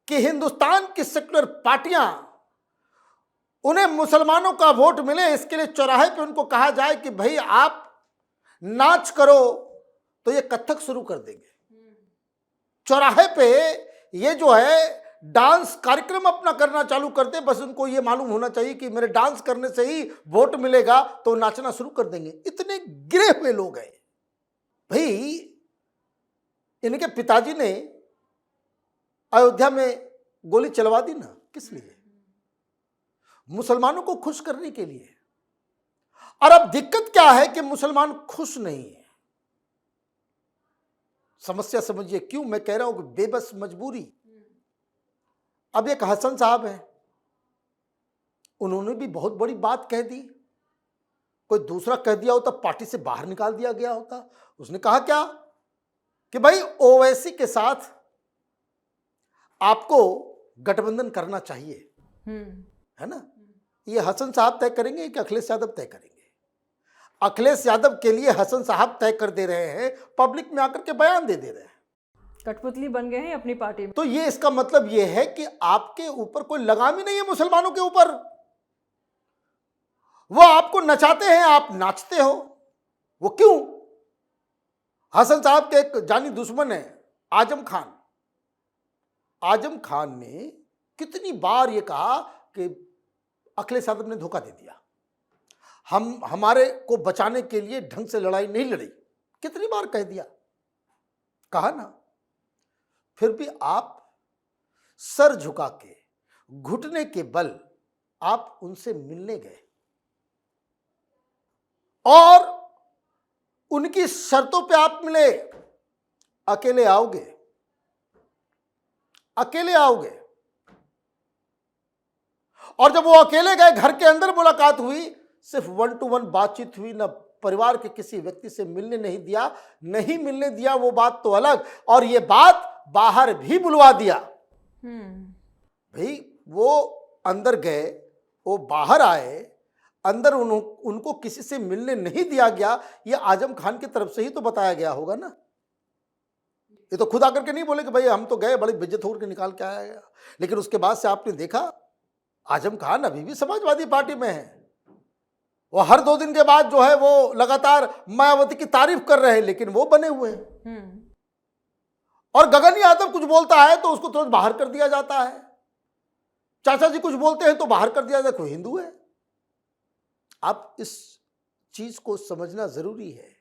कि हिंदुस्तान की सेक्युलर पार्टियां उन्हें मुसलमानों का वोट मिले, इसके लिए चौराहे पे उनको कहा जाए कि भाई आप नाच करो, तो ये कथक शुरू कर देंगे। चौराहे पे ये जो है डांस कार्यक्रम अपना करना चालू करते, बस उनको ये मालूम होना चाहिए कि मेरे डांस करने से ही वोट मिलेगा, तो नाचना शुरू कर देंगे। इतने गिरे हुए लोग हैं भाई। इनके पिताजी ने अयोध्या में गोली चलवा दी ना, किस लिए? मुसलमानों को खुश करने के लिए। और अब दिक्कत क्या है कि मुसलमान खुश नहीं है। समस्या समझिए क्यों मैं कह रहा हूं कि बेबस मजबूरी। अब एक हसन साहब है, उन्होंने भी बहुत बड़ी बात कह दी। कोई दूसरा कह दिया होता, पार्टी से बाहर निकाल दिया गया होता। उसने कहा क्या कि भाई ओवैसी के साथ आपको गठबंधन करना चाहिए, है ना? ये हसन साहब तय करेंगे कि अखिलेश यादव तय करेंगे? अखिलेश यादव के लिए हसन साहब तय कर दे रहे हैं, पब्लिक में आकर के बयान दे रहे हैं। कठपुतली बन गए हैं अपनी पार्टी में। तो ये इसका मतलब ये है कि आपके ऊपर कोई लगाम ही नहीं है मुसलमानों के ऊपर। वो आपको नचाते हैं, आप नाचते हो। वो क्यों? हसन साहब के एक जानी दुश्मन है आजम खान। आजम खान ने कितनी बार ये कहा कि अखिलेश यादव ने धोखा दे दिया, हम हमारे को बचाने के लिए ढंग से लड़ाई नहीं लड़ी। कितनी बार कह दिया, कहा ना। फिर भी आप सर झुका के, घुटने के बल आप उनसे मिलने गए और उनकी शर्तों पे आप मिले। अकेले आओगे, अकेले आओगे। और जब वो अकेले गए, घर के अंदर मुलाकात हुई, सिर्फ 1 to 1 बातचीत हुई, ना परिवार के किसी व्यक्ति से मिलने नहीं दिया। नहीं मिलने दिया वो बात तो अलग, और ये बात बाहर भी बुलवा दिया। भाई वो अंदर गए, वो बाहर आए, अंदर उनको किसी से मिलने नहीं दिया गया। ये आजम खान की तरफ से ही तो बताया गया होगा ना। ये तो खुद आकर के नहीं बोले कि भाई हम तो गए, बड़ी बेइज्जत होकर के निकाल के आया गया। लेकिन उसके बाद से आपने देखा आजम खान अभी भी समाजवादी पार्टी में है। वो हर 2 दिन के बाद जो है वो लगातार मायावती की तारीफ कर रहे हैं, लेकिन वो बने हुए हैं। और गगन यादव कुछ बोलता है तो उसको तुरंत बाहर कर दिया जाता है। चाचा जी कुछ बोलते हैं तो बाहर कर दिया जाता है, कोई हिंदू है। आप इस चीज को समझना जरूरी है।